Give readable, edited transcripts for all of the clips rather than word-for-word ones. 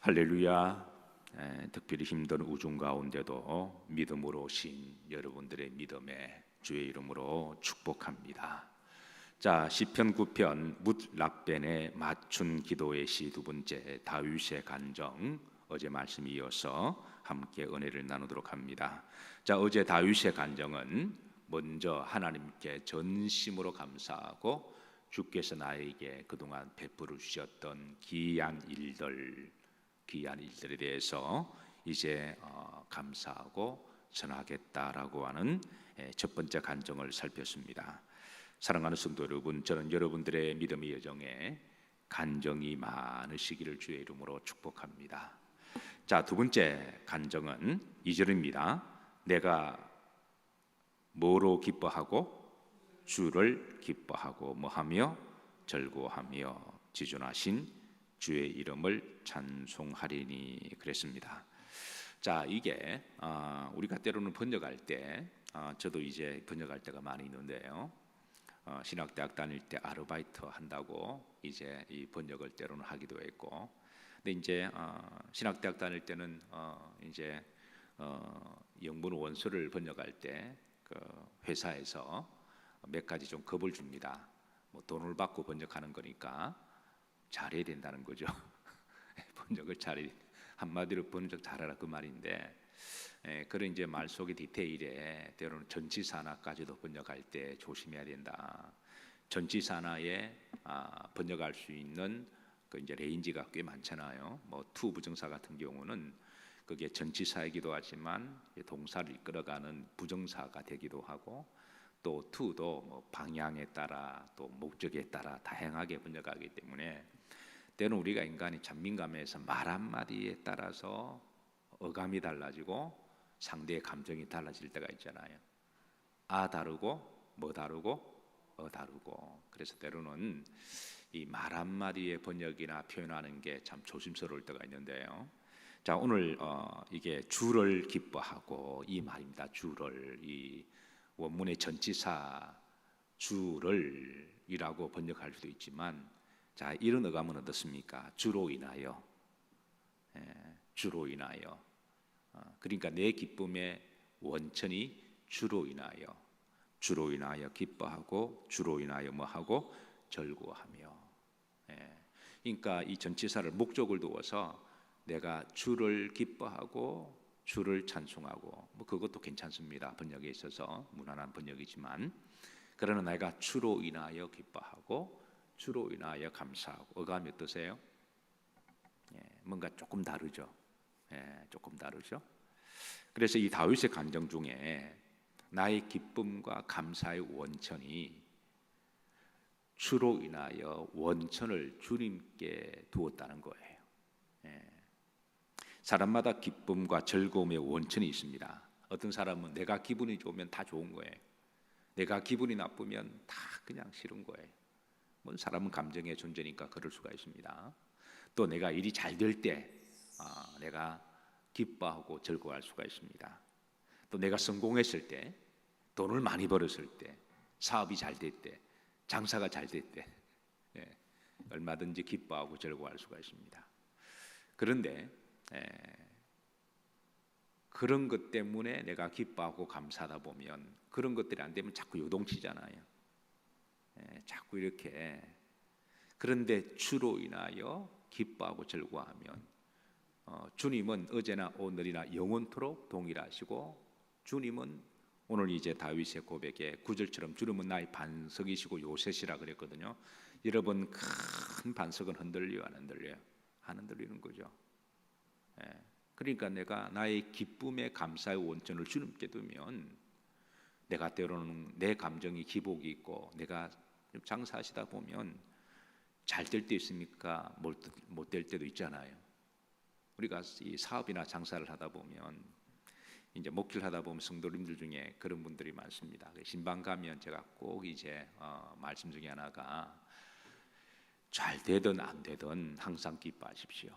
할렐루야. 특별히 힘든 우중 가운데도 믿음으로 오신 여러분들의 믿음에 주의 이름으로 축복합니다. 자, 시편 9편 뭇랍벤의 맞춘 기도의 시 두 번째, 다윗의 간정, 어제 말씀 이어서 함께 은혜를 나누도록 합니다. 자, 어제 다윗의 간정은 먼저 하나님께 전심으로 감사하고 주께서 나에게 그동안 베풀어 주셨던 귀한 일들에 대해서 이제 감사하고 전하겠다라고 하는 첫 번째 간정을 살폈습니다. 사랑하는 성도 여러분, 저는 여러분들의 믿음의 여정에 간정이 많으시기를 주의 이름으로 축복합니다. 자, 두 번째 간정은 2절입니다. 내가 뭐로 기뻐하고 주를 기뻐하고 뭐하며 즐거워하며 지존하신 주의 이름을 찬송하리니 그랬습니다. 자, 이게 우리가 때로는 번역할 때 저도 이제 번역할 때가 많이 있는데요. 신학대학 다닐 때 아르바이트 한다고 이제 이 번역을 때로는 하기도 했고, 근데 이제 신학대학 다닐 때는 이제 영문 원서를 번역할 때 그 회사에서 몇 가지 좀 겁을 줍니다. 뭐 돈을 받고 번역하는 거니까 잘해야 된다는 거죠. 번역을 잘해, 한마디로 번역 잘하라 그 말인데, 그런 이제 말 속의 디테일에 때로는 전치사나까지도 번역할 때 조심해야 된다. 전치사나에 번역할 수 있는 그 이제 레인지가 꽤 많잖아요. 뭐 투 부정사 같은 경우는 그게 전치사이기도 하지만 동사를 이끌어가는 부정사가 되기도 하고, 또 투도 뭐 방향에 따라 또 목적에 따라 다양하게 번역하기 때문에 때는 우리가 인간이 참 민감해서 말 한마디에 따라서 어감이 달라지고 상대의 감정이 달라질 때가 있잖아요. 다르고 뭐 다르고 다르고. 그래서 때로는 이 말 한마디의 번역이나 표현하는 게 참 조심스러울 때가 있는데요. 자, 오늘 이게 주를 기뻐하고 이 말입니다. 주를, 이 원문의 전치사 주를이라고 번역할 수도 있지만, 자, 이런 어감은 어떻습니까? 주로 인하여, 주로 인하여. 그러니까 내 기쁨의 원천이 주로 인하여 기뻐하고, 주로 인하여 뭐하고 즐거워하며. 그러니까 이 전치사를 목적을 두어서 내가 주를 기뻐하고 주를 찬송하고, 뭐 그것도 괜찮습니다. 번역에 있어서 무난한 번역이지만, 그러나 내가 주로 인하여 기뻐하고 주로 인하여 감사하고. 어감이 어떠세요? 뭔가 조금 다르죠. 조금 다르죠. 그래서 이 다윗의 간정 중에 나의 기쁨과 감사의 원천이 주로 인하여 원천을 주님께 두었다는 거예요. 사람마다 기쁨과 즐거움의 원천이 있습니다. 어떤 사람은 내가 기분이 좋으면 다 좋은 거예요. 내가 기분이 나쁘면 다 그냥 싫은 거예요. 뭐 사람은 감정의 존재니까 그럴 수가 있습니다. 또 내가 일이 잘 될 때 내가 기뻐하고 즐거워할 수가 있습니다. 또 내가 성공했을 때, 돈을 많이 벌었을 때, 사업이 잘 될 때, 장사가 잘 될 때, 얼마든지 기뻐하고 즐거워할 수가 있습니다. 그런데 그런 것 때문에 내가 기뻐하고 감사하다 보면 그런 것들이 안 되면 자꾸 요동치잖아요. 자꾸 이렇게. 그런데 주로 인하여 기뻐하고 즐거워하면 주님은 어제나 오늘이나 영원토록 동일하시고, 주님은 오늘 이제 다윗의 고백에 9절처럼 주님은 나의 반석이시고 요새시라 그랬거든요. 여러분, 큰 반석은 흔들려요, 안 흔들려요? 안 흔들리는 거죠. 그러니까 내가 나의 기쁨의 감사의 원천을 주님께 두면, 내가 때로는 내 감정이 기복이 있고 내가 장사하시다 보면 잘 될 때 있습니까? 못 될 때도 있잖아요. 우리가 이 사업이나 장사를 하다 보면, 이제 목회를 하다 보면 성도님들 중에 그런 분들이 많습니다. 신방 가면 제가 꼭 이제 말씀 중에 하나가, 잘 되든 안 되든 항상 기뻐하십시오.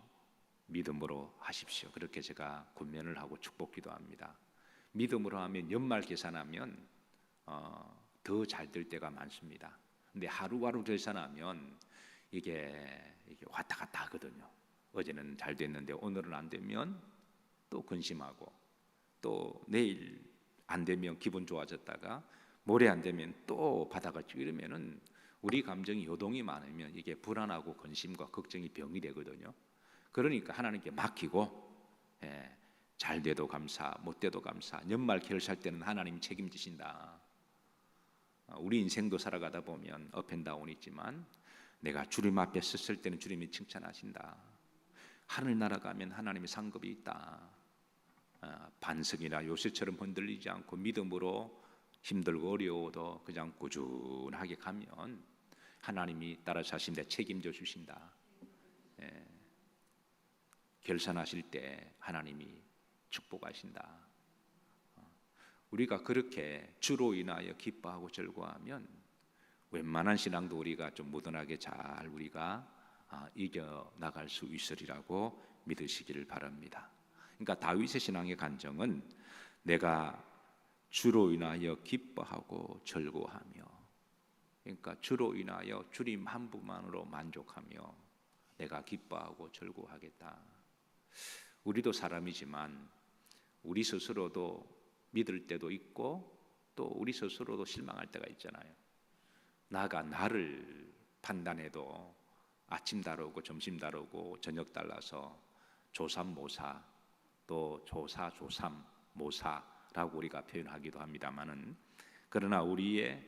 믿음으로 하십시오. 그렇게 제가 권면을 하고 축복기도 합니다. 믿음으로 하면 연말 계산하면 더 잘 될 때가 많습니다. 근데 하루하루 계산하면 이게 왔다 갔다 하거든요. 어제는 잘 됐는데 오늘은 안 되면 또 근심하고, 또 내일 안 되면 기분 좋아졌다가 모레 안 되면 또 바닥을 치고 이러면은 우리 감정이 요동이 많으면 이게 불안하고 근심과 걱정이 병이 되거든요. 그러니까 하나님께 맡기고, 잘 돼도 감사, 못 돼도 감사. 연말 결산 때는 하나님이 책임지신다. 우리 인생도 살아가다 보면 업앤다운이 있지만 내가 주님 앞에 섰을 때는 주님이 칭찬하신다. 하늘나라 가면 하나님의 상급이 있다. 반석이나 요새처럼 흔들리지 않고 믿음으로 힘들고 어려워도 그냥 꾸준하게 가면 하나님이 따라서 하신데 책임져 주신다. 결산하실 때 하나님이 축복하신다. 우리가 그렇게 주로 인하여 기뻐하고 즐거워하면 웬만한 신앙도 우리가 좀 무던하게 잘 우리가 이겨 나갈 수 있으리라고 믿으시기를 바랍니다. 그러니까 다윗의 신앙의 간정은 내가 주로 인하여 기뻐하고 즐거워하며, 그러니까 주로 인하여 주님 한 분만으로 만족하며 내가 기뻐하고 즐거워하겠다. 우리도 사람이지만 우리 스스로도 믿을 때도 있고 또 우리 스스로도 실망할 때가 있잖아요. 나가 나를 판단해도 아침 다르고 점심 다르고 저녁 달라서 조삼모사, 또 조사 조삼 모사라고 우리가 표현하기도 합니다만은, 그러나 우리의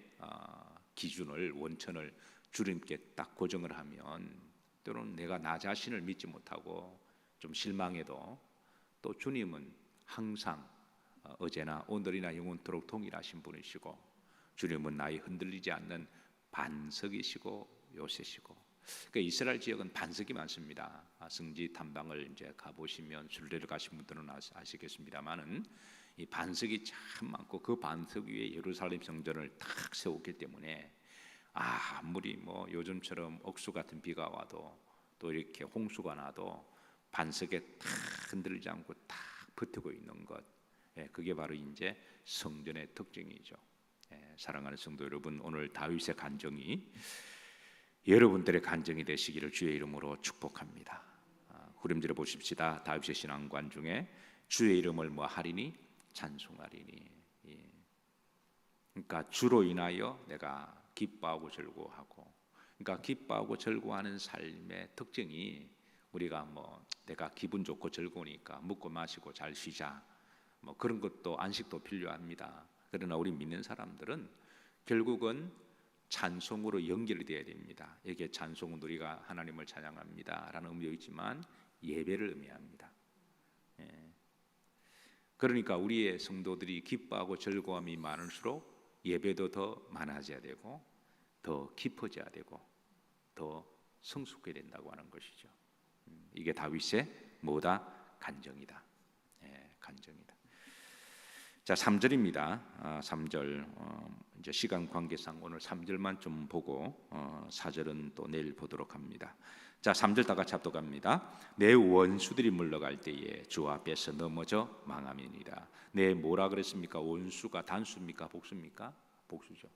기준을, 원천을 주님께 딱 고정을 하면 때로는 내가 나 자신을 믿지 못하고 좀 실망해도 또 주님은 항상 어제나 오늘이나 영원토록 동일하신 분이시고, 주님은 나의 흔들리지 않는 반석이시고 요새시고. 그러니까 이스라엘 지역은 반석이 많습니다. 성지 탐방을 이제 가보시면 순례를 가신 분들은 아시겠습니다만은 이 반석이 참 많고 그 반석 위에 예루살렘 성전을 탁 세웠기 때문에 아무리 뭐 요즘처럼 억수 같은 비가 와도 또 이렇게 홍수가 나도 반석에 탁 흔들리지 않고 탁 버티고 있는 것, 그게 바로 이제 성전의 특징이죠. 사랑하는 성도 여러분, 오늘 다윗의 간정이 여러분들의 간정이 되시기를 주의 이름으로 축복합니다. 후렴들어 보십시다. 다윗의 신앙관 중에 주의 이름을 뭐 하리니? 찬송하리니. 그러니까 주로 인하여 내가 기뻐하고 즐거워하고, 그러니까 기뻐하고 즐거워하는 삶의 특징이, 우리가 뭐 내가 기분 좋고 즐거우니까 먹고 마시고 잘 쉬자, 뭐 그런 것도 안식도 필요합니다. 그러나 우리 믿는 사람들은 결국은 찬송으로 연결이 되어야 됩니다. 이게 찬송은 우리가 하나님을 찬양합니다라는 의미도 있지만 예배를 의미합니다. 그러니까 우리의 성도들이 기뻐하고 즐거움이 많을수록 예배도 더 많아져야 되고 더 깊어져야 되고 더 성숙해야 된다고 하는 것이죠. 이게 다윗의 뭐다? 간정이다. 간정이다. 자, 3절입니다. 3절 이제 시간 관계상 오늘 3절만 좀 보고 4절은 또 내일 보도록 합니다. 자, 3절 다 같이 합독합니다. 내 원수들이 물러갈 때에 주 앞에서 넘어져 망함이니라. 내 뭐라 그랬습니까? 원수가 단수입니까? 복수입니까? 복수죠.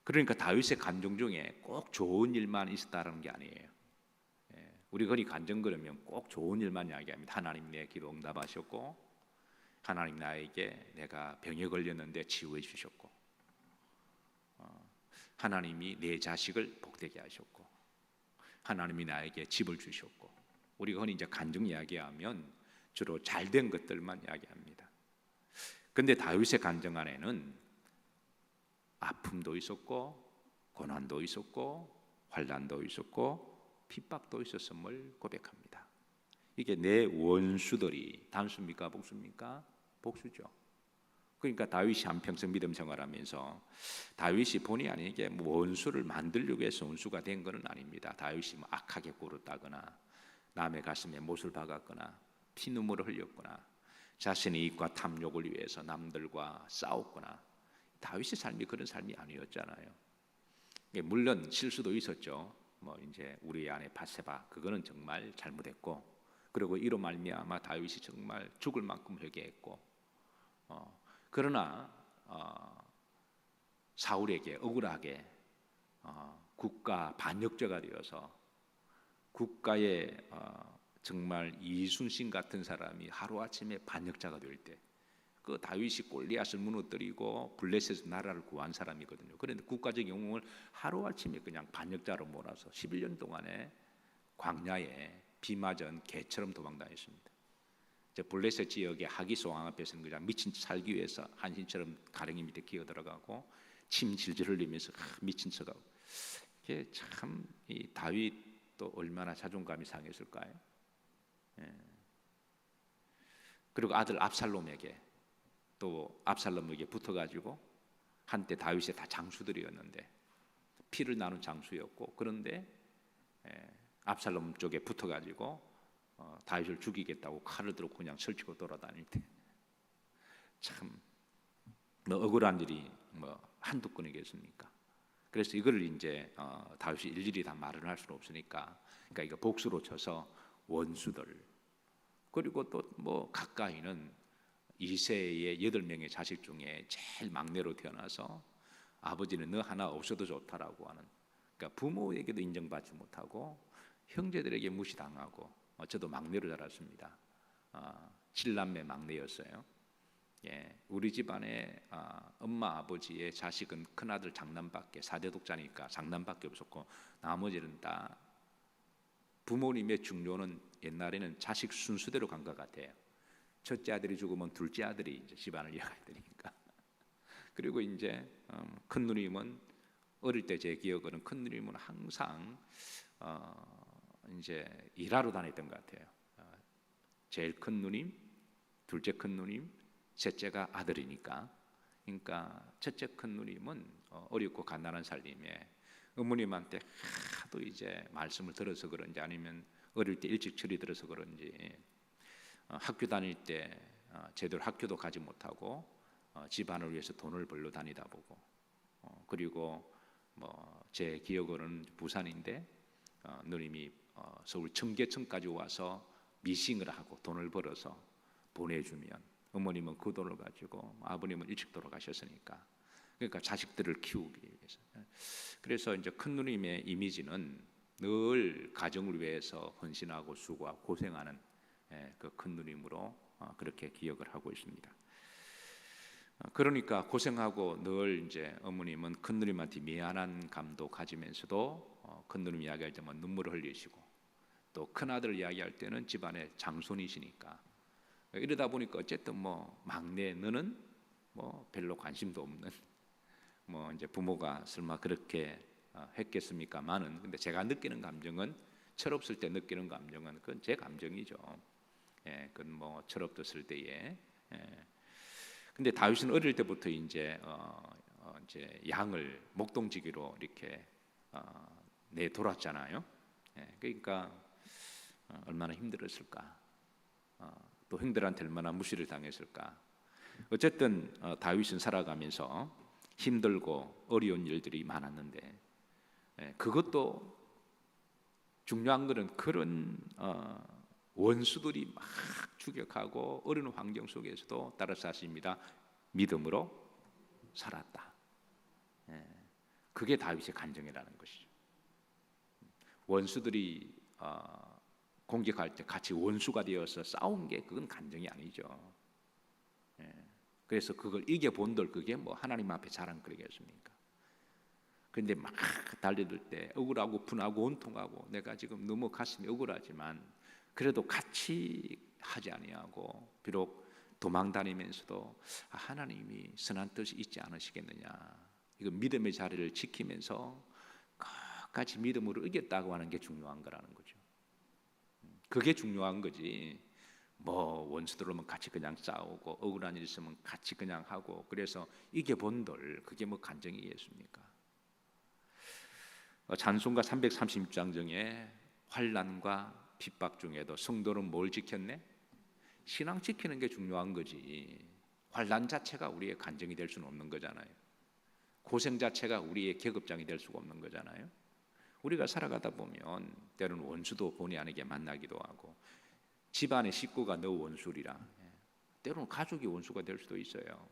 그러니까 다윗의 간정 중에 꼭 좋은 일만 있었다는 게 아니에요. 우리 거리 간정 그러면 꼭 좋은 일만 이야기합니다. 하나님 내 기도 응답하셨고, 하나님 나에게 내가 병에 걸렸는데 치유해 주셨고, 하나님이 내 자식을 복되게 하셨고, 하나님이 나에게 집을 주셨고. 우리가 흔히 이제 간증 이야기하면 주로 잘된 것들만 이야기합니다. 그런데 다윗의 간증 안에는 아픔도 있었고 고난도 있었고 환난도 있었고 핍박도 있었음을 고백합니다. 이게 내 원수들이 단수입니까? 복수입니까? 복수죠. 그러니까 다윗이 한평생 믿음 생활하면서 다윗이 본의 아니게 원수를 만들려고 해서 원수가 된 것은 아닙니다. 다윗이 악하게 굴었다거나 남의 가슴에 못을 박았거나 피눈물을 흘렸거나 자신의 이익과 탐욕을 위해서 남들과 싸웠거나, 다윗의 삶이 그런 삶이 아니었잖아요. 물론 실수도 있었죠. 뭐 이제 우리 아내 바세바, 그거는 정말 잘못했고, 그리고 이로 말미암아 다윗이 정말 죽을 만큼 회개했고, 그러나 사울에게 억울하게 국가 반역죄가 되어서 국가의 정말 이순신 같은 사람이 하루아침에 반역자가 될 때, 그 다윗이 골리앗을 무너뜨리고 블레셋에서 나라를 구한 사람이거든요. 그런데 국가적 영웅을 하루아침에 그냥 반역자로 몰아서 11년 동안에 광야에 비 맞은 개처럼 도망다녔습니다. 블레셋 지역의 하기소왕 앞에서는 그냥 미친 척 살기 위해서 한신처럼 가랭이 밑에 기어 들어가고 침 질질 흘리면서 미친 척하고. 이게 참 이 다윗도 얼마나 자존감이 상했을까요? 예. 그리고 아들 압살롬에게, 또 압살롬에게 붙어가지고 한때 다윗의 다 장수들이었는데 피를 나눈 장수였고, 그런데 압살롬 쪽에 붙어가지고 다윗을 죽이겠다고 칼을 들고 그냥 설치고 돌아다닐 때 참 억울한 일이 한두 건이겠습니까? 그래서 이걸 이제 다윗이 일일이 다 말을 할 수는 없으니까, 그러니까 이거 복수로 쳐서 원수들, 그리고 또 가까이는 이새의 8명의 자식 중에 제일 막내로 태어나서 아버지는 너 하나 없어도 좋다라고 하는, 그러니까 부모에게도 인정받지 못하고 형제들에게 무시당하고, 저도 막내로 자랐습니다. 7남매 막내였어요. 예, 우리 집안에 엄마 아버지의 자식은 큰아들 장남밖에, 4대 독자니까 장남밖에 없었고, 나머지는 다 부모님의 중요는 옛날에는 자식 순수대로 간 것 같아요. 첫째 아들이 죽으면 둘째 아들이 이제 집안을 이어가야 되니까. 그리고 이제 큰 누님은, 어릴 때 제 기억으로는 큰 누님은 항상 이제 일하러 다녔던 것 같아요. 제일 큰 누님, 둘째 큰 누님, 셋째가 아들이니까. 그러니까 첫째 큰 누님은 어렵고 가난한 살림에 어머님한테 하도 이제 말씀을 들어서 그런지, 아니면 어릴 때 일찍 철이 들어서 그런지 학교 다닐 때 제대로 학교도 가지 못하고 집안을 위해서 돈을 벌러 다니다 보고, 그리고 제 기억으로는 부산인데 누님이 서울 청계천까지 와서 미싱을 하고 돈을 벌어서 보내주면 어머님은 그 돈을 가지고, 아버님은 일찍 돌아가셨으니까, 그러니까 자식들을 키우기 위해서. 그래서 이제 큰 누님의 이미지는 늘 가정을 위해서 헌신하고 수고하고 고생하는 그 큰 누님으로 그렇게 기억을 하고 있습니다. 그러니까 고생하고 늘 이제 어머님은 큰 누님한테 미안한 감도 가지면서도 큰 누님 이야기할 때만 눈물을 흘리시고, 또 큰 아들 이야기할 때는 집안의 장손이시니까, 이러다 보니까 어쨌든 막내 너는 별로 관심도 없는, 이제 부모가 설마 그렇게 했겠습니까만은, 근데 제가 느끼는 감정은, 철없을 때 느끼는 감정은 그건 제 감정이죠. 예, 그건 철없었을 때에. 예. 근데 다윗은 어릴 때부터 이제 양을 목동지기로 이렇게 내 돌았잖아요. 예, 그러니까 얼마나 힘들었을까. 또 형들한테 얼마나 무시를 당했을까. 어쨌든 다윗은 살아가면서 힘들고 어려운 일들이 많았는데, 그것도 중요한 것은 그런 원수들이 막 추격하고 어려운 환경 속에서도 따라서 하십니다. 믿음으로 살았다. 그게 다윗의 간증이라는 것이죠. 원수들이 공격할 때 같이 원수가 되어서 싸운 게 그건 간증이 아니죠. 그래서 그걸 이겨본들, 그게 하나님 앞에 자랑거리겠습니까? 그런데 막 달려들 때 억울하고 분하고 원통하고 내가 지금 너무 가슴이 억울하지만 그래도 같이 하지 아니하고, 비록 도망다니면서도 하나님이 선한 뜻이 있지 않으시겠느냐, 이거 믿음의 자리를 지키면서 끝까지 믿음으로 이겼다고 하는 게 중요한 거라는 거죠. 그게 중요한 거지. 원수들로만 같이 그냥 싸우고 억울한 일 있으면 같이 그냥 하고, 그래서 이겨본들 그게 간정이겠습니까? 찬송가 336장 중에 환난과 핍박 중에도 성도는 뭘 지켰네? 신앙 지키는 게 중요한 거지. 환난 자체가 우리의 간증이 될 수는 없는 거잖아요. 고생 자체가 우리의 계급장이 될 수가 없는 거잖아요. 우리가 살아가다 보면 때로는 원수도 본의 아니게 만나기도 하고, 집안의 식구가 너 원수리라, 때로는 가족이 원수가 될 수도 있어요.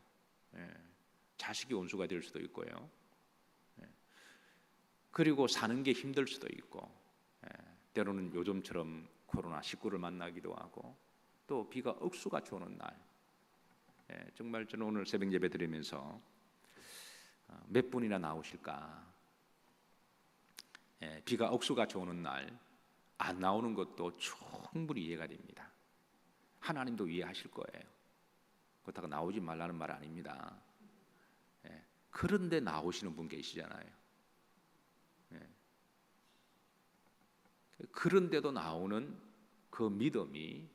자식이 원수가 될 수도 있고요. 그리고 사는 게 힘들 수도 있고, 때로는 요즘처럼 코로나19를 만나기도 하고 또 비가 억수같이 오는 날, 정말 저는 오늘 새벽 예배 드리면서 몇 분이나 나오실까? 비가 억수같이 오는 날 안 나오는 것도 충분히 이해가 됩니다. 하나님도 이해하실 거예요. 그렇다고 나오지 말라는 말 아닙니다. 그런데 나오시는 분 계시잖아요. 그런데도 나오는 그 믿음이,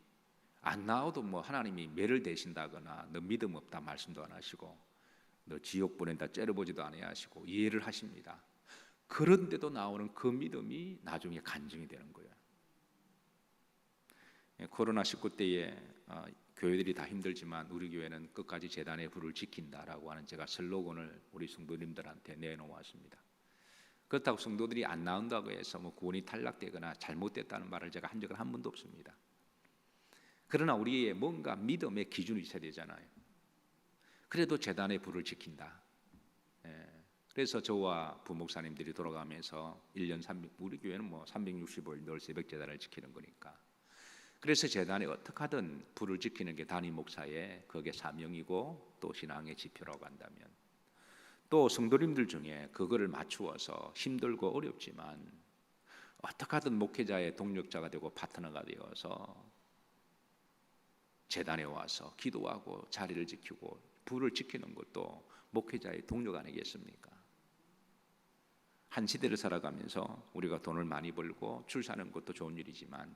안 나와도 뭐 하나님이 매를 대신다거나 너 믿음 없다 말씀도 안 하시고 너 지옥 보낸다 째려보지도 아니하시고 이해를 하십니다. 그런데도 나오는 그 믿음이 나중에 간증이 되는 거예요. 코로나19 때에 교회들이 다 힘들지만 우리 교회는 끝까지 재단의 불을 지킨다라고 하는 제가 슬로건을 우리 성도님들한테 내놓았습니다. 그렇다고 성도들이 안 나온다고 해서 뭐 구원이 탈락되거나 잘못됐다는 말을 제가 한 적은 한 번도 없습니다. 그러나 우리의 뭔가 믿음의 기준이 있어야 되잖아요. 그래도 재단의 불을 지킨다. 그래서 저와 부목사님들이 돌아가면서 1년 300, 우리 교회는 뭐 365일 늘 새벽 재단을 지키는 거니까. 그래서 재단에 어떻게 하든 불을 지키는 게 담임 목사의 그게 사명이고 또 신앙의 지표라고 한다면, 또 성도님들 중에 그거를 맞추어서 힘들고 어렵지만 어떻게 하든 목회자의 동력자가 되고 파트너가 되어서 재단에 와서 기도하고 자리를 지키고 불을 지키는 것도 목회자의 동력 아니겠습니까? 한 시대를 살아가면서 우리가 돈을 많이 벌고 출산하는 것도 좋은 일이지만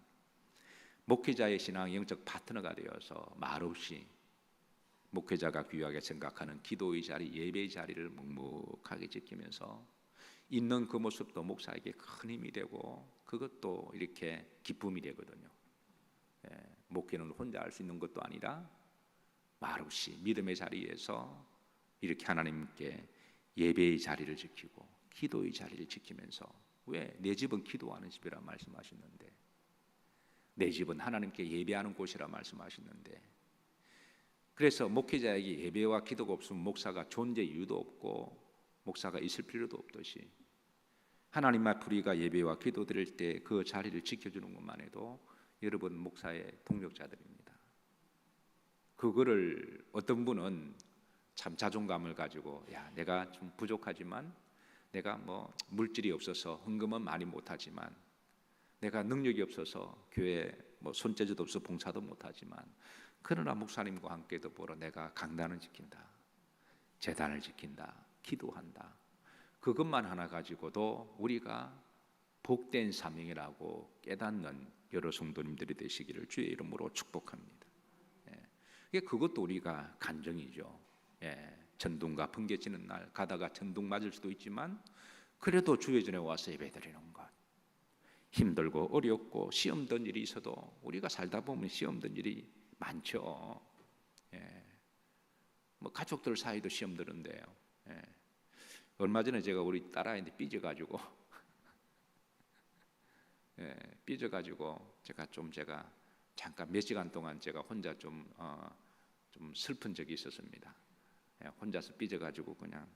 목회자의 신앙 영적 파트너가 되어서 말없이 목회자가 귀하게 생각하는 기도의 자리, 예배의 자리를 묵묵하게 지키면서 있는 그 모습도 목사에게 큰 힘이 되고 그것도 이렇게 기쁨이 되거든요. 목회는 혼자 할 수 있는 것도 아니라 말없이 믿음의 자리에서 이렇게 하나님께 예배의 자리를 지키고 기도의 자리를 지키면서, 왜 내 집은 기도하는 집이라 말씀하셨는데, 내 집은 하나님께 예배하는 곳이라 말씀하셨는데, 그래서 목회자에게 예배와 기도가 없으면 목사가 존재 이유도 없고 목사가 있을 필요도 없듯이 하나님 앞 우리가 예배와 기도 드릴 때 그 자리를 지켜주는 것만 해도 여러분 목사의 동력자들입니다. 그거를 어떤 분은 참 자존감을 가지고, 야, 내가 좀 부족하지만, 내가 뭐 물질이 없어서 헌금은 많이 못하지만, 내가 능력이 없어서 교회 뭐 손재주도 없어 봉사도 못하지만, 그러나 목사님과 함께 더불어 내가 강단을 지킨다, 재단을 지킨다, 기도한다, 그것만 하나 가지고도 우리가 복된 사명이라고 깨닫는 여러 성도님들이 되시기를 주의 이름으로 축복합니다. 그것도 우리가 간정이죠. 천둥과 번개 치는 날 가다가 천둥 맞을 수도 있지만 그래도 주의 전에 와서 예배드리는 것, 힘들고 어렵고 시험 든 일이 있어도 우리가 살다 보면 시험 든 일이 많죠. 뭐 가족들 사이도 시험 드는데요. 얼마 전에 제가 우리 딸아이한테 삐져가지고 제가 잠깐 몇 시간 동안 제가 혼자 좀 슬픈 적이 있었습니다. 혼자서 삐져가지고 그냥,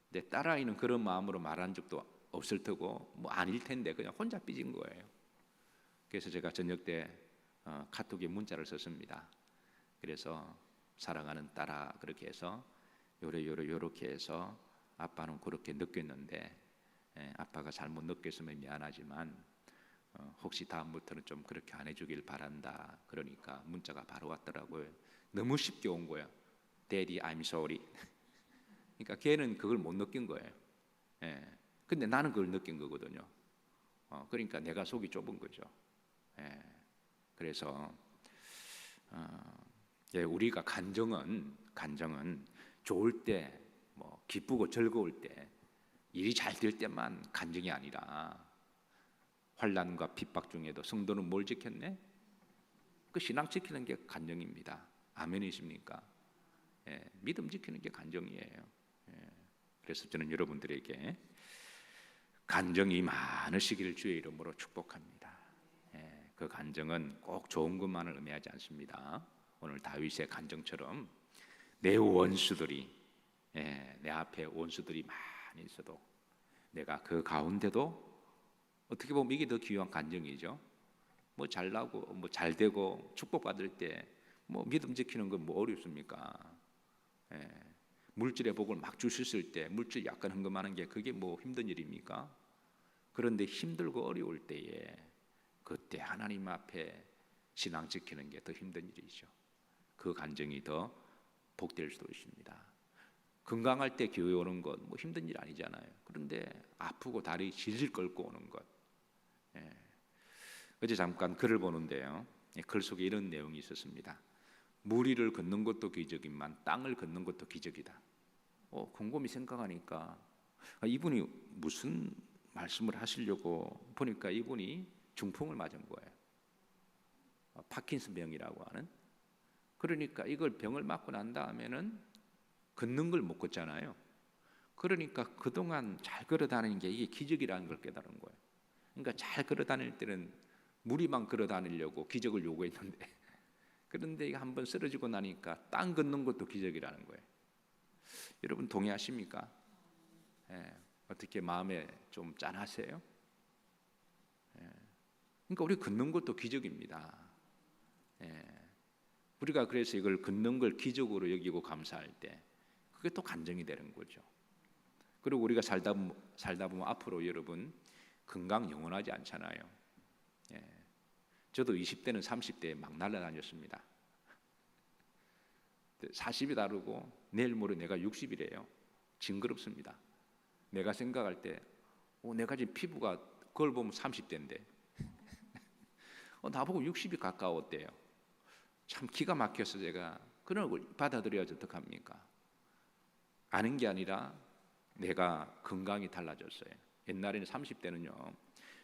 내 딸아이는 그런 마음으로 말한 적도 없을 테고 뭐 아닐 텐데 그냥 혼자 삐진 거예요. 그래서 제가 저녁 때 카톡에 문자를 썼습니다. 그래서 사랑하는 딸아, 그렇게 해서 요렇게 해서 아빠는 그렇게 느꼈는데 아빠가 잘못 느꼈으면 미안하지만 혹시 다음부터는 좀 그렇게 안 해주길 바란다. 그러니까 문자가 바로 왔더라고요. 너무 쉽게 온 거예요. Daddy, I'm sorry. 그러니까 걔는 그걸 못 느낀 거예요. 근데 나는 그걸 느낀 거거든요. 그러니까 내가 속이 좁은 거죠. 그래서 우리가 간정은 좋을 때, 뭐 기쁘고 즐거울 때, 일이 잘 될 때만 간정이 아니라 환난과 핍박 중에도 성도는 뭘 지켰네? 그 신앙 지키는 게 간정입니다. 아멘이십니까? 믿음 지키는 게 간정이에요. 그래서 저는 여러분들에게 간정이 많으시기를 주의 이름으로 축복합니다. 그 간정은 꼭 좋은 것만을 의미하지 않습니다. 오늘 다윗의 간정처럼 내 원수들이, 내 앞에 원수들이 많이 있어도 내가 그 가운데도 어떻게 보면 이게 더 귀한 간증이죠. 뭐 잘나고 뭐 잘되고 축복받을 때 뭐 믿음 지키는 건 뭐 어렵습니까? 예. 물질의 복을 막 주셨을 때 물질 약간 헌금하는 게 그게 뭐 힘든 일입니까? 그런데 힘들고 어려울 때에 그때 하나님 앞에 신앙 지키는 게 더 힘든 일이죠. 그 간증이 더 복될 수도 있습니다. 건강할 때 교회 오는 것 뭐 힘든 일 아니잖아요. 그런데 아프고 다리 질질 끌고 오는 것. 예. 어제 잠깐 글을 보는데요. 글 속에 이런 내용이 있었습니다. 물 위를 걷는 것도 기적이지만 땅을 걷는 것도 기적이다. 곰곰이 생각하니까 이분이 무슨 말씀을 하시려고 보니까 이분이 중풍을 맞은 거예요. 파킨슨 병이라고 하는. 그러니까 이걸 병을 맞고 난 다음에는 걷는 걸 못 걷잖아요. 그러니까 그동안 잘 걸어 다니는 게 이게 기적이라는 걸 깨달은 거예요. 그러니까 잘 걸어 다닐 때는 무리만 걸어 다니려고 기적을 요구했는데 그런데 이거 한번 쓰러지고 나니까 땅 걷는 것도 기적이라는 거예요. 여러분 동의하십니까? 예, 어떻게 마음에 좀 짠하세요? 예, 그러니까 우리 걷는 것도 기적입니다. 예, 우리가 그래서 이걸 걷는 걸 기적으로 여기고 감사할 때 그게 또 간증이 되는 거죠. 그리고 우리가 살다 보면 앞으로 여러분 건강 영원하지 않잖아요. 예, 저도 20대는 30대에 막 날아다녔습니다. 40이 다르고 내일 모레 내가 60이래요. 징그럽습니다. 내가 생각할 때 내가 지금 피부가 그걸 보면 30대인데 나보고 60이 가까웠대요. 참 기가 막혀서 제가 그런 걸 받아들여야지 어떡합니까? 아는 게 아니라 내가 건강이 달라졌어요. 옛날에는 30대는요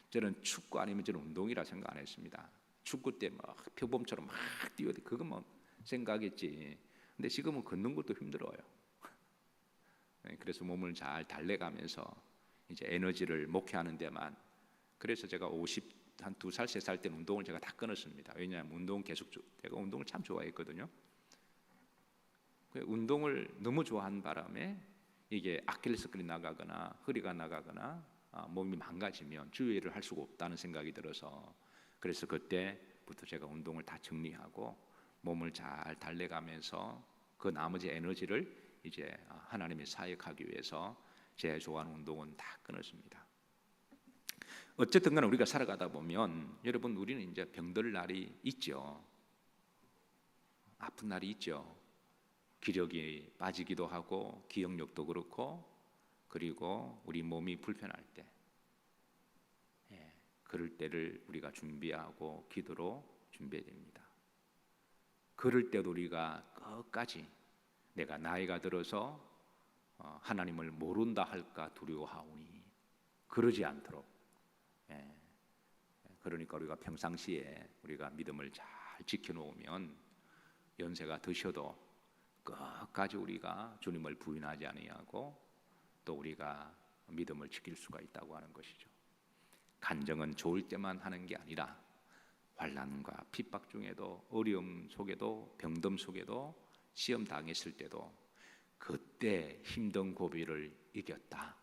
저는 축구 아니면 저는 운동이라 생각 안 했습니다. 축구 때 막 표범처럼 막 뛰어야 돼 그것만 생각했지. 근데 지금은 걷는 것도 힘들어요. 그래서 몸을 잘 달래가면서 이제 에너지를 목회하는 데만. 그래서 제가 50 한 2살 3살 때는 운동을 제가 다 끊었습니다. 왜냐하면 운동 계속 제가 운동을 참 좋아했거든요. 운동을 너무 좋아한 바람에 이게 아킬레스건이 나가거나 허리가 나가거나 몸이 망가지면 주의를 할 수가 없다는 생각이 들어서 그래서 그때부터 제가 운동을 다 정리하고 몸을 잘 달래가면서 그 나머지 에너지를 이제 하나님의 사역하기 위해서 제 좋아하는 운동은 다 끊었습니다. 어쨌든 간에 우리가 살아가다 보면 여러분 우리는 이제 병들 날이 있죠. 아픈 날이 있죠. 기력이 빠지기도 하고 기억력도 그렇고 그리고 우리 몸이 불편할 때 그럴 때를 우리가 준비하고 기도로 준비해야 됩니다. 그럴 때도 우리가 끝까지 내가 나이가 들어서 하나님을 모른다 할까 두려워하오니 그러지 않도록 그러니까 우리가 평상시에 우리가 믿음을 잘 지켜놓으면 연세가 드셔도 끝까지 우리가 주님을 부인하지 아니하고 또 우리가 믿음을 지킬 수가 있다고 하는 것이죠. 간증은 좋을 때만 하는 게 아니라 환난과 핍박 중에도 어려움 속에도 병듦 속에도 시험 당했을 때도 그때 힘든 고비를 이겼다.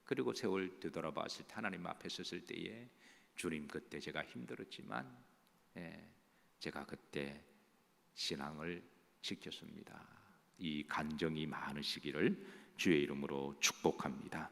그리고 세월 되돌아봤을 때 하나님 앞에 섰을 때에 주님 그때 제가 힘들었지만 제가 그때 신앙을 지켰습니다. 이 간증이 많으시기를 주의 이름으로 축복합니다.